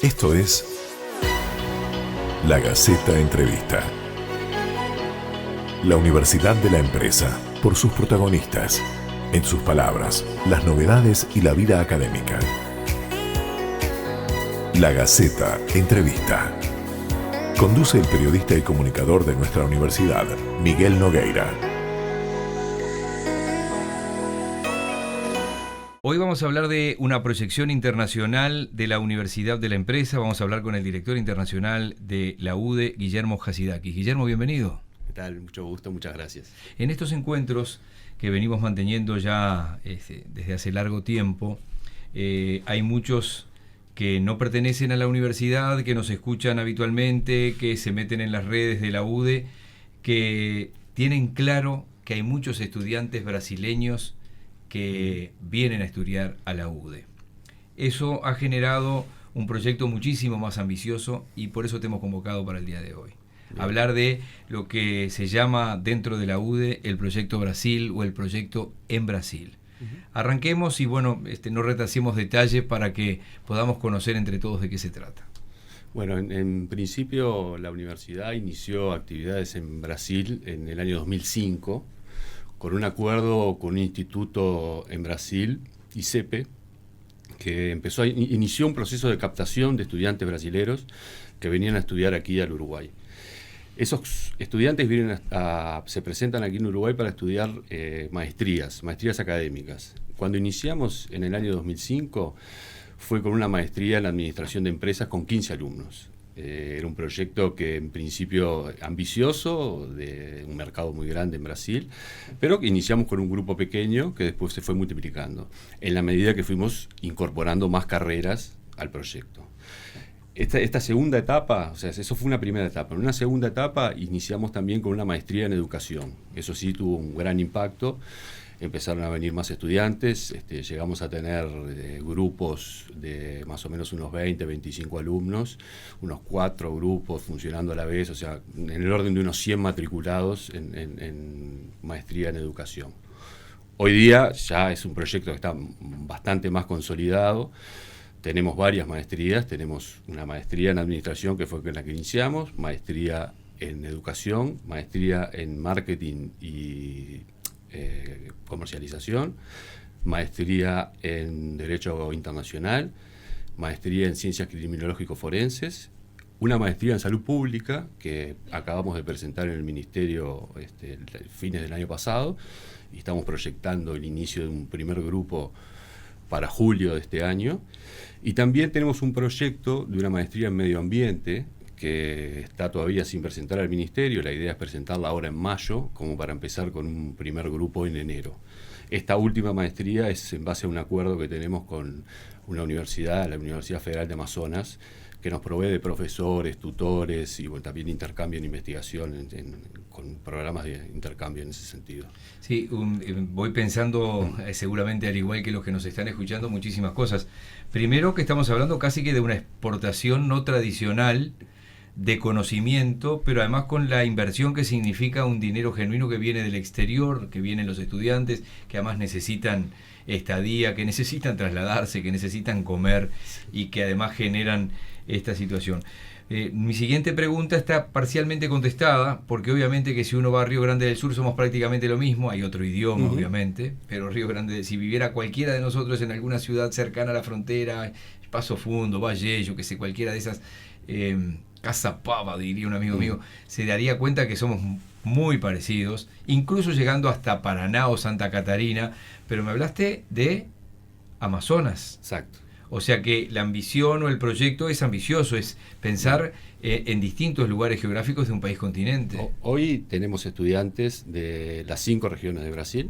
Esto es La Gaceta Entrevista. La Universidad de la Empresa, por sus protagonistas, en sus palabras, las novedades y la vida académica. La Gaceta Entrevista. Conduce el periodista y comunicador de nuestra universidad, Miguel Nogueira. Hoy vamos a hablar de una proyección internacional de la Universidad de la Empresa. Vamos a hablar con el director internacional de la UDE, Guillermo Hatzidakis. Guillermo, bienvenido. ¿Qué tal? Mucho gusto, muchas gracias. En estos encuentros que venimos manteniendo ya desde hace largo tiempo, hay muchos que no pertenecen a la universidad, que nos escuchan habitualmente, que se meten en las redes de la UDE, que tienen claro que hay muchos estudiantes brasileños que vienen a estudiar a la UDE. Eso ha generado un proyecto muchísimo más ambicioso y por eso te hemos convocado para el día de hoy. Bien. Hablar de lo que se llama dentro de la UDE el proyecto Brasil o el proyecto en Brasil. Arranquemos y bueno, no retrasemos detalles para que podamos conocer entre todos de qué se trata. Bueno, en principio la universidad inició actividades en Brasil en el año 2005 con un acuerdo con un instituto en Brasil, ICEPE, que inició un proceso de captación de estudiantes brasileños que venían a estudiar aquí al Uruguay. Esos estudiantes se presentan aquí en Uruguay para estudiar maestrías académicas. Cuando iniciamos en el año 2005 fue con una maestría en administración de empresas con 15 alumnos. Era un proyecto que en principio ambicioso, de un mercado muy grande en Brasil, pero que iniciamos con un grupo pequeño que después se fue multiplicando, en la medida que fuimos incorporando más carreras al proyecto. Esta segunda etapa, o sea, eso fue una primera etapa. En una segunda etapa iniciamos también con una maestría en educación. Eso sí tuvo un gran impacto. Empezaron a venir más estudiantes, llegamos a tener grupos de más o menos unos 20, 25 alumnos, unos 4 grupos funcionando a la vez, o sea, en el orden de unos 100 matriculados en maestría en educación. Hoy día ya es un proyecto que está bastante más consolidado. Tenemos varias maestrías, tenemos una maestría en administración que fue con la que iniciamos, maestría en educación, maestría en marketing y comercialización, maestría en Derecho Internacional, maestría en Ciencias Criminológico-Forenses, una maestría en Salud Pública que acabamos de presentar en el Ministerio fines del año pasado y estamos proyectando el inicio de un primer grupo para julio de este año. Y también tenemos un proyecto de una maestría en Medio Ambiente que está todavía sin presentar al Ministerio. La idea es presentarla ahora en mayo, como para empezar con un primer grupo en enero. Esta última maestría es en base a un acuerdo que tenemos con una universidad, la Universidad Federal de Amazonas, que nos provee de profesores, tutores y bueno, también intercambio en investigación con programas de intercambio en ese sentido. Sí, voy pensando seguramente al igual que los que nos están escuchando muchísimas cosas. Primero que estamos hablando casi que de una exportación no tradicional de conocimiento, pero además con la inversión que significa un dinero genuino que viene del exterior, que vienen los estudiantes, que además necesitan estadía, que necesitan trasladarse, que necesitan comer y que además generan esta situación. Mi siguiente pregunta está parcialmente contestada, porque obviamente que si uno va a Río Grande del Sur somos prácticamente lo mismo, hay otro idioma obviamente, pero Río Grande, si viviera cualquiera de nosotros en alguna ciudad cercana a la frontera, Paso Fundo, Valle, yo que sé, cualquiera de esas, Casa Pava, diría un amigo mío, se daría cuenta que somos muy parecidos, incluso llegando hasta Paraná o Santa Catarina, pero me hablaste de Amazonas. Exacto. O sea que la ambición o el proyecto es ambicioso, es pensar en distintos lugares geográficos de un país continente. Hoy tenemos estudiantes de las 5 regiones de Brasil,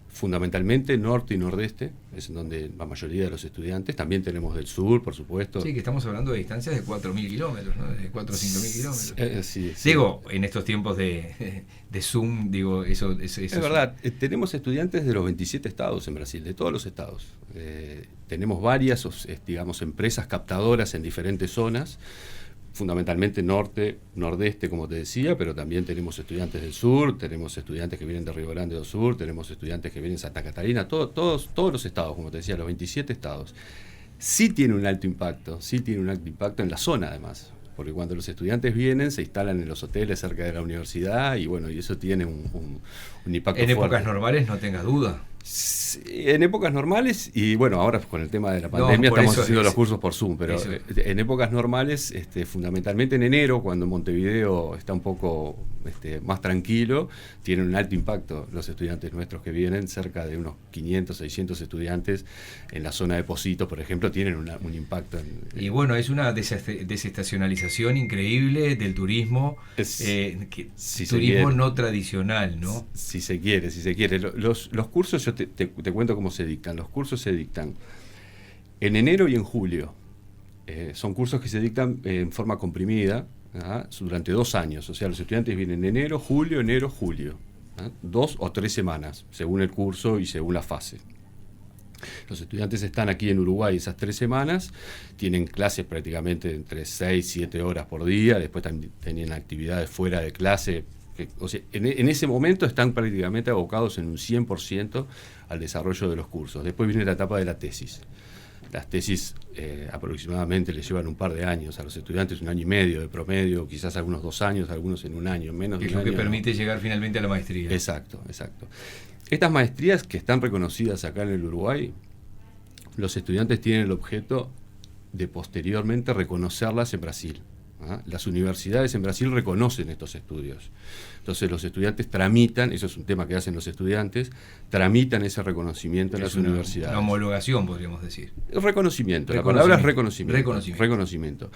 fundamentalmente norte y nordeste, es donde la mayoría de los estudiantes. También tenemos del sur, por supuesto. Sí, que estamos hablando de distancias de 4.000 kilómetros, ¿no? De 4 o 5.000 kilómetros. Sí. Digo, en estos tiempos de Zoom, digo, eso es verdad. Tenemos estudiantes de los 27 estados en Brasil, de todos los estados. Tenemos varias, digamos, empresas captadoras en diferentes zonas, fundamentalmente norte, nordeste, como te decía, pero también tenemos estudiantes del sur, tenemos estudiantes que vienen de Río Grande do Sur, tenemos estudiantes que vienen de Santa Catarina, todos los estados, como te decía, los 27 estados. sí tiene un alto impacto en la zona además. Porque cuando los estudiantes vienen, se instalan en los hoteles cerca de la universidad y bueno, y eso tiene un impacto En fuerte. épocas normales, no tengas duda. Sí, en épocas normales, y bueno, ahora con el tema de la pandemia estamos haciendo los cursos por Zoom, pero en épocas normales, fundamentalmente en enero, cuando Montevideo está un poco más tranquilo, tienen un alto impacto los estudiantes nuestros que vienen, cerca de unos 500, 600 estudiantes en la zona de Positos, por ejemplo, tienen un impacto. Y bueno, es una desestacionalización increíble del turismo, turismo no tradicional, ¿no? Si se quiere. Los cursos, yo te cuento cómo se dictan. Los cursos se dictan en enero y en julio. Son cursos que se dictan en forma comprimida, durante 2 años. O sea, los estudiantes vienen en enero, julio, 2 o 3 semanas, según el curso y según la fase. Los estudiantes están aquí en Uruguay esas 3 semanas, tienen clases prácticamente entre 6 y 7 horas por día, después también tienen actividades fuera de clase. O sea, en ese momento están prácticamente abocados en un 100% al desarrollo de los cursos. Después viene la etapa de la tesis. Las tesis aproximadamente les llevan un par de años a los estudiantes, 1 año y medio de promedio, quizás algunos 2 años, algunos en 1 año, menos de 1 año. Es lo que permite llegar finalmente a la maestría. Exacto. Estas maestrías que están reconocidas acá en el Uruguay, los estudiantes tienen el objeto de posteriormente reconocerlas en Brasil. Las universidades en Brasil reconocen estos estudios. Entonces los estudiantes tramitan, eso es un tema que hacen los estudiantes, tramitan ese reconocimiento en las universidades. Una homologación, podríamos decir. Reconocimiento, la palabra es reconocimiento.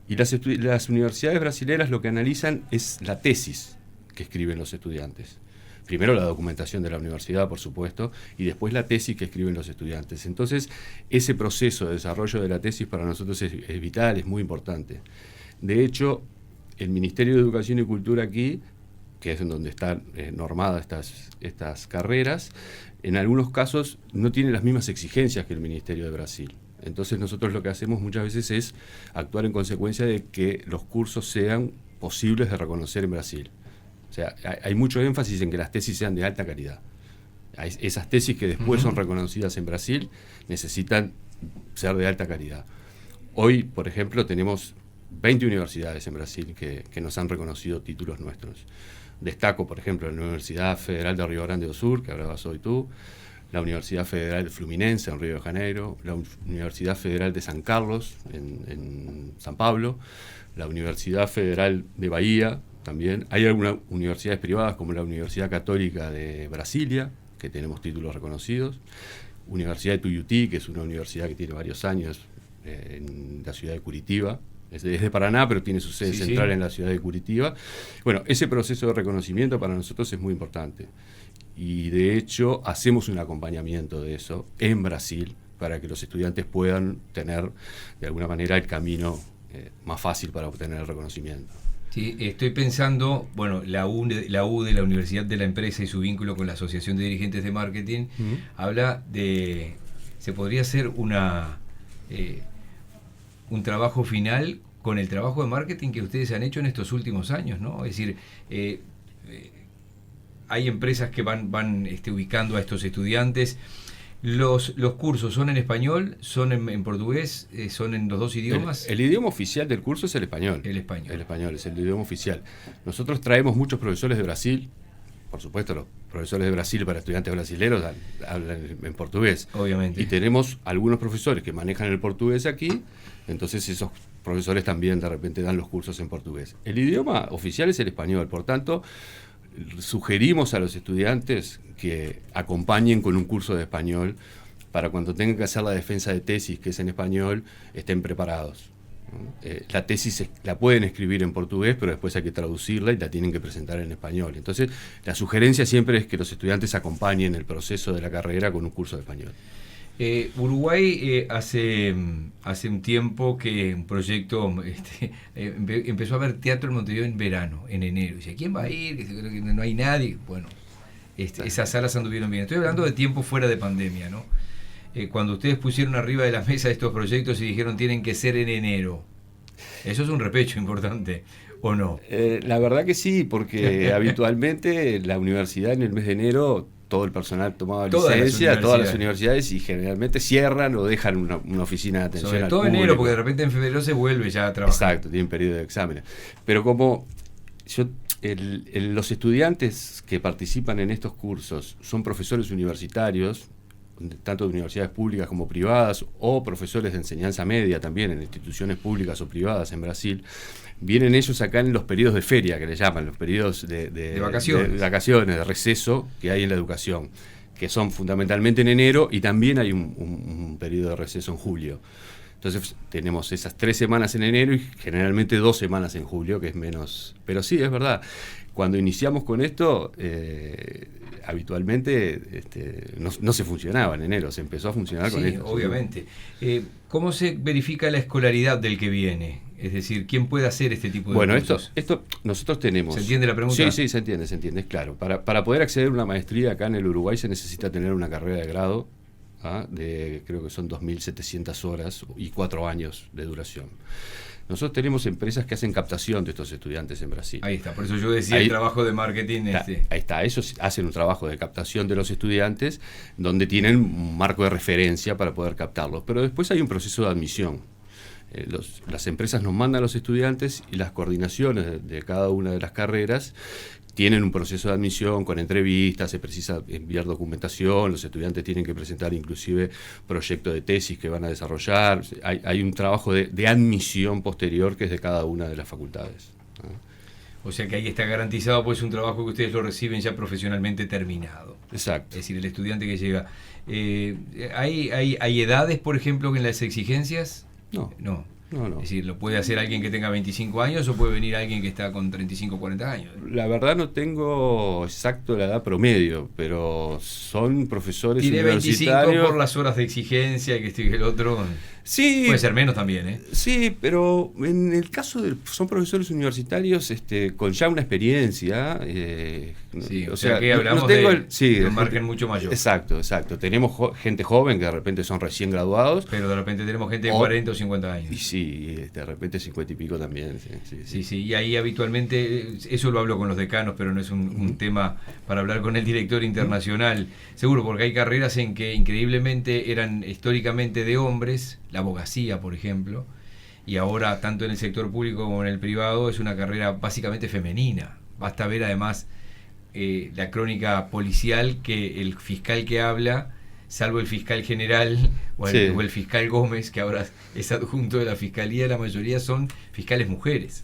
Y las universidades brasileras lo que analizan es la tesis que escriben los estudiantes. Primero la documentación de la universidad, por supuesto, y después la tesis que escriben los estudiantes. Entonces, ese proceso de desarrollo de la tesis para nosotros es vital, es muy importante. De hecho, el Ministerio de Educación y Cultura aquí, que es en donde están normadas estas carreras, en algunos casos no tiene las mismas exigencias que el Ministerio de Brasil. Entonces nosotros lo que hacemos muchas veces es actuar en consecuencia de que los cursos sean posibles de reconocer en Brasil. O sea, hay mucho énfasis en que las tesis sean de alta calidad. Esas tesis que después son reconocidas en Brasil necesitan ser de alta calidad. Hoy, por ejemplo, tenemos 20 universidades en Brasil que nos han reconocido títulos nuestros. Destaco, por ejemplo, la Universidad Federal de Río Grande do Sur, que hablabas hoy tú, la Universidad Federal de Fluminense en Río de Janeiro, la Universidad Federal de San Carlos en San Pablo, la Universidad Federal de Bahía también. Hay algunas universidades privadas como la Universidad Católica de Brasilia, que tenemos títulos reconocidos, Universidad de Tuyutí, que es una universidad que tiene varios años en la ciudad de Curitiba. Es de Paraná, pero tiene su sede central en la ciudad de Curitiba. Bueno, ese proceso de reconocimiento para nosotros es muy importante. Y de hecho, hacemos un acompañamiento de eso en Brasil para que los estudiantes puedan tener, de alguna manera, el camino más fácil para obtener el reconocimiento. Sí, estoy pensando, bueno, la U de la Universidad de la Empresa y su vínculo con la Asociación de Dirigentes de Marketing, habla de, se podría hacer un trabajo final con el trabajo de marketing que ustedes han hecho en estos últimos años, ¿no? Es decir, hay empresas que van ubicando a estos estudiantes. Los cursos son en español, son en portugués, son en los 2 idiomas. El idioma oficial del curso es el español. El español es el idioma oficial. Nosotros traemos muchos profesores de Brasil. Por supuesto, los profesores de Brasil para estudiantes brasileños hablan en portugués. Obviamente. Y tenemos algunos profesores que manejan el portugués aquí, entonces esos profesores también de repente dan los cursos en portugués. El idioma oficial es el español, por tanto, sugerimos a los estudiantes que acompañen con un curso de español para cuando tengan que hacer la defensa de tesis, que es en español, estén preparados. La tesis la pueden escribir en portugués, pero después hay que traducirla y la tienen que presentar en español. Entonces, la sugerencia siempre es que los estudiantes acompañen el proceso de la carrera con un curso de español. Uruguay hace un tiempo que un proyecto empezó a ver teatro en Montevideo en verano, en enero. Dice, ¿quién va a ir? Que no hay nadie. Bueno, esas salas anduvieron bien. Estoy hablando de tiempo fuera de pandemia, ¿no? Cuando ustedes pusieron arriba de la mesa estos proyectos y dijeron tienen que ser en enero, eso es un repecho importante, ¿o no? La verdad que sí, porque habitualmente la universidad en el mes de enero todo el personal tomaba Todas licencia, todas las universidades, y generalmente cierran o dejan una oficina de atención sobre al todo público. enero, porque de repente en febrero se vuelve ya a trabajar. Exacto, tienen periodo de exámenes. Pero como los estudiantes que participan en estos cursos son profesores universitarios, tanto de universidades públicas como privadas, o profesores de enseñanza media también en instituciones públicas o privadas en Brasil, vienen ellos acá en los periodos de feria, que le llaman, los periodos de vacaciones. De vacaciones, de receso que hay en la educación, que son fundamentalmente en enero, y también hay un periodo de receso en julio. Entonces tenemos esas 3 semanas en enero y generalmente 2 semanas en julio, que es menos. Pero sí, es verdad, cuando iniciamos con esto, habitualmente no se funcionaba en enero, se empezó a funcionar con esto. Obviamente. ¿Cómo se verifica la escolaridad del que viene? Es decir, ¿quién puede hacer este tipo de cursos? Esto nosotros tenemos. ¿Se entiende la pregunta? Sí, se entiende, es claro. Para poder acceder a una maestría acá en el Uruguay se necesita tener una carrera de grado, creo que son 2.700 horas y 4 años de duración. Nosotros tenemos empresas que hacen captación de estos estudiantes en Brasil. Ahí está, por eso yo decía el trabajo de marketing. Ahí está, ellos hacen un trabajo de captación de los estudiantes donde tienen un marco de referencia para poder captarlos. Pero después hay un proceso de admisión. Las empresas nos mandan a los estudiantes y las coordinaciones de cada una de las carreras tienen un proceso de admisión con entrevistas, se precisa enviar documentación, los estudiantes tienen que presentar inclusive proyectos de tesis que van a desarrollar. Hay un trabajo de admisión posterior que es de cada una de las facultades. O sea que ahí está garantizado pues un trabajo que ustedes lo reciben ya profesionalmente terminado. Exacto. Es decir, el estudiante que llega. ¿Hay edades, por ejemplo, en las exigencias? No. Es decir, ¿lo puede hacer alguien que tenga 25 años o puede venir alguien que está con 35 o 40 años? La verdad no tengo exacto la edad promedio, pero son profesores Tiene universitarios. 25 por las horas de exigencia y que este y el otro. Sí. Puede ser menos también, ¿eh? Sí, pero en el caso son profesores universitarios con ya una experiencia. O sea que hablamos de un margen mucho mayor. Exacto. Tenemos gente joven que de repente son recién graduados. Pero de repente tenemos gente de 40 o 50 años. Y sí, de repente 50 y pico también. Sí. Y ahí habitualmente, eso lo hablo con los decanos, pero no es un tema para hablar con el director internacional. Seguro, porque hay carreras en que increíblemente eran históricamente de hombres, la abogacía, por ejemplo, y ahora tanto en el sector público como en el privado es una carrera básicamente femenina. Basta ver además la crónica policial, que el fiscal que habla, salvo el fiscal general o el fiscal Gómez, que ahora es adjunto de la fiscalía, la mayoría son fiscales mujeres,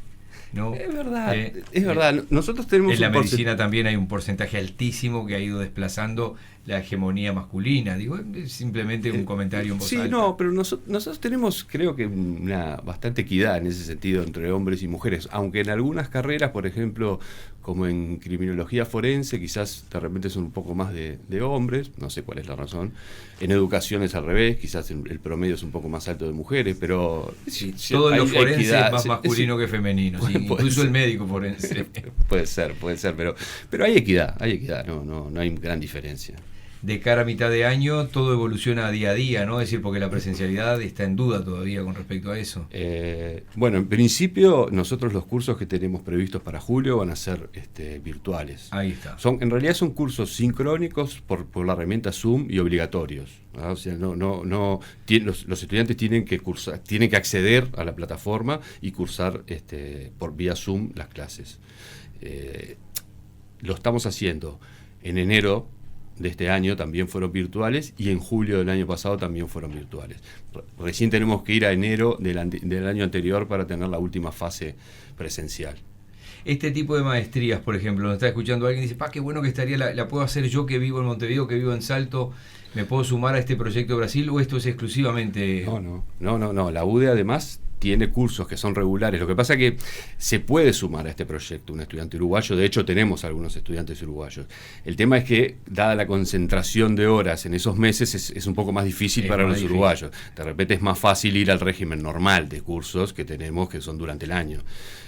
¿no? Es verdad. Nosotros tenemos en la medicina también hay un porcentaje altísimo que ha ido desplazando la hegemonía masculina. Digo, es simplemente un comentario en voz alta. No, pero nosotros tenemos, creo que, una bastante equidad en ese sentido entre hombres y mujeres, aunque en algunas carreras, por ejemplo, como en criminología forense, quizás de repente son un poco más de hombres, no sé cuál es la razón. En educación es al revés, quizás el promedio es un poco más alto de mujeres, pero todo lo forense es más masculino que femenino, incluso el médico forense. Puede ser, pero hay equidad, no hay gran diferencia. De cara a mitad de año todo evoluciona día a día, ¿no? Es decir, porque la presencialidad está en duda todavía con respecto a eso. Bueno, en principio nosotros los cursos que tenemos previstos para julio van a ser virtuales. Ahí está. En realidad son cursos sincrónicos por la herramienta Zoom y obligatorios. O sea, los estudiantes tienen que acceder a la plataforma y cursar por vía Zoom las clases. Lo estamos haciendo en enero de este año, también fueron virtuales, y en julio del año pasado también fueron virtuales. Recién tenemos que ir a enero del año anterior para tener la última fase presencial. Este tipo de maestrías, por ejemplo, nos está escuchando alguien y dice, qué bueno que estaría, la puedo hacer yo que vivo en Montevideo, que vivo en Salto, ¿me puedo sumar a este proyecto Brasil o esto es exclusivamente...? No, la UDE además tiene cursos que son regulares. Lo que pasa es que se puede sumar a este proyecto un estudiante uruguayo. De hecho, tenemos algunos estudiantes uruguayos. El tema es que, dada la concentración de horas en esos meses, es un poco más difícil para los uruguayos. De repente es más fácil ir al régimen normal de cursos que tenemos, que son durante el año.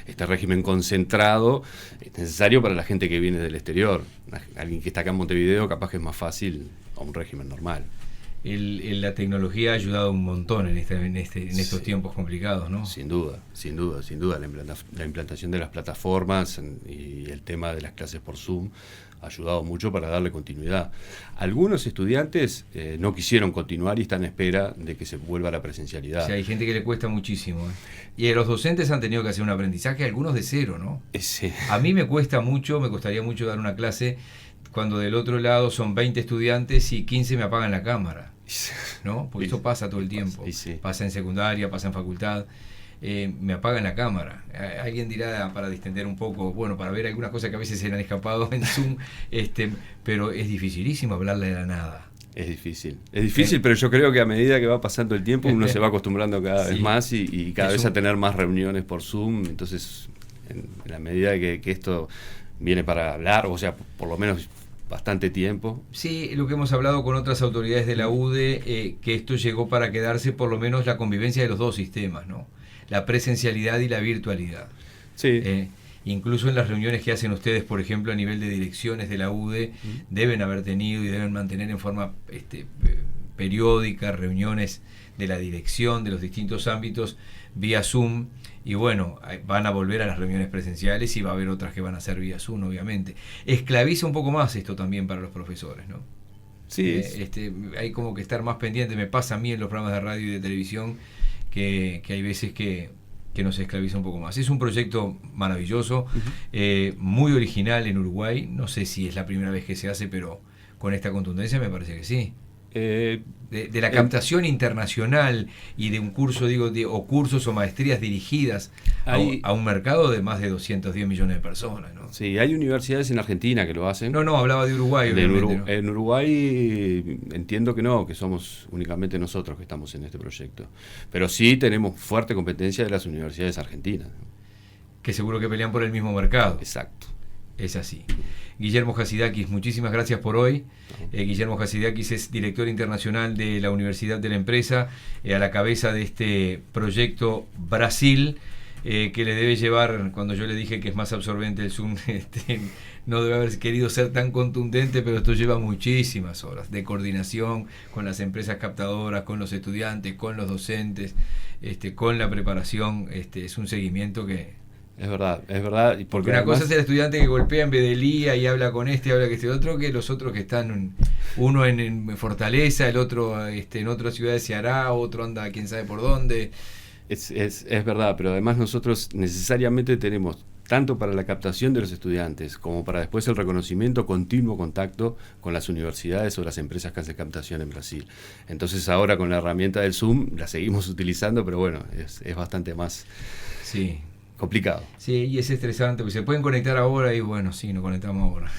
Este régimen concentrado es necesario para la gente que viene del exterior. Alguien que está acá en Montevideo capaz que es más fácil a un régimen normal. la tecnología ha ayudado un montón en estos tiempos complicados, ¿no? Sin duda. La implantación de las plataformas y el tema de las clases por Zoom ha ayudado mucho para darle continuidad. Algunos estudiantes no quisieron continuar y están en espera de que se vuelva a la presencialidad. O sea, hay gente que le cuesta muchísimo. Y los docentes han tenido que hacer un aprendizaje, algunos de cero, ¿no? Sí. A mí me costaría mucho dar una clase cuando del otro lado son 20 estudiantes y 15 me apagan la cámara, ¿no? Porque eso pasa todo el tiempo. Pasa en secundaria, pasa en facultad. Me apagan la cámara. Alguien dirá, para distender un poco, bueno, para ver algunas cosas que a veces se le han escapado en Zoom, pero es dificilísimo hablarle de la nada. Es difícil, pero yo creo que a medida que va pasando el tiempo uno se va acostumbrando cada vez más y cada vez a tener más reuniones por Zoom. Entonces, en la medida que esto viene para hablar, o sea, por lo menos bastante tiempo. Sí, lo que hemos hablado con otras autoridades de la UDE, que esto llegó para quedarse, por lo menos la convivencia de los dos sistemas, ¿no? La presencialidad y la virtualidad. Sí. Incluso en las reuniones que hacen ustedes, por ejemplo, a nivel de direcciones de la UDE, deben haber tenido y deben mantener en forma periódica reuniones de la dirección de los distintos ámbitos vía Zoom. Y bueno, van a volver a las reuniones presenciales y va a haber otras que van a ser vía Zoom, obviamente. Esclaviza un poco más esto también para los profesores, ¿no? Sí. Hay como que estar más pendiente. Me pasa a mí en los programas de radio y de televisión que hay veces que nos esclaviza un poco más. Es un proyecto maravilloso, muy original en Uruguay. No sé si es la primera vez que se hace, pero con esta contundencia me parece que sí. De la captación internacional y de un curso, o cursos o maestrías dirigidas a un mercado de más de 210 millones de personas, ¿no? Sí, hay universidades en Argentina que lo hacen. No, hablaba de Uruguay, obviamente, ¿no? En Uruguay entiendo que no, que somos únicamente nosotros que estamos en este proyecto. Pero sí tenemos fuerte competencia de las universidades argentinas. Que seguro que pelean por el mismo mercado. Exacto. Es así. Guillermo Hatzidakis, muchísimas gracias por hoy. Guillermo Hatzidakis es director internacional de la Universidad de la Empresa, a la cabeza de este proyecto Brasil, que le debe llevar, cuando yo le dije que es más absorbente el Zoom, no debe haber querido ser tan contundente, pero esto lleva muchísimas horas de coordinación con las empresas captadoras, con los estudiantes, con los docentes, con la preparación. Es un seguimiento que... Es verdad. Porque una además, cosa es el estudiante que golpea en Bedelía y habla con habla que otro, que los otros que están, uno en Fortaleza, el otro en otra ciudad de Ceará, otro anda quién sabe por dónde. Es verdad, pero además nosotros necesariamente tenemos, tanto para la captación de los estudiantes como para después el reconocimiento, continuo contacto con las universidades o las empresas que hacen captación en Brasil. Entonces ahora con la herramienta del Zoom la seguimos utilizando, pero bueno, es bastante más... Sí. Complicado. Sí, y es estresante, porque se pueden conectar ahora y bueno, sí, nos conectamos ahora.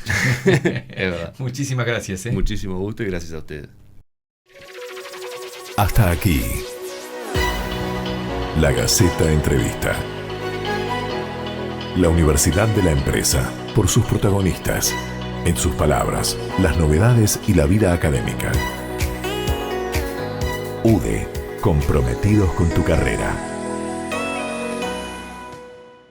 Es verdad. Muchísimas gracias. Muchísimo gusto y gracias a ustedes. Hasta aquí. La Gaceta Entrevista. La Universidad de la Empresa, por sus protagonistas, en sus palabras, las novedades y la vida académica. UDE, comprometidos con tu carrera.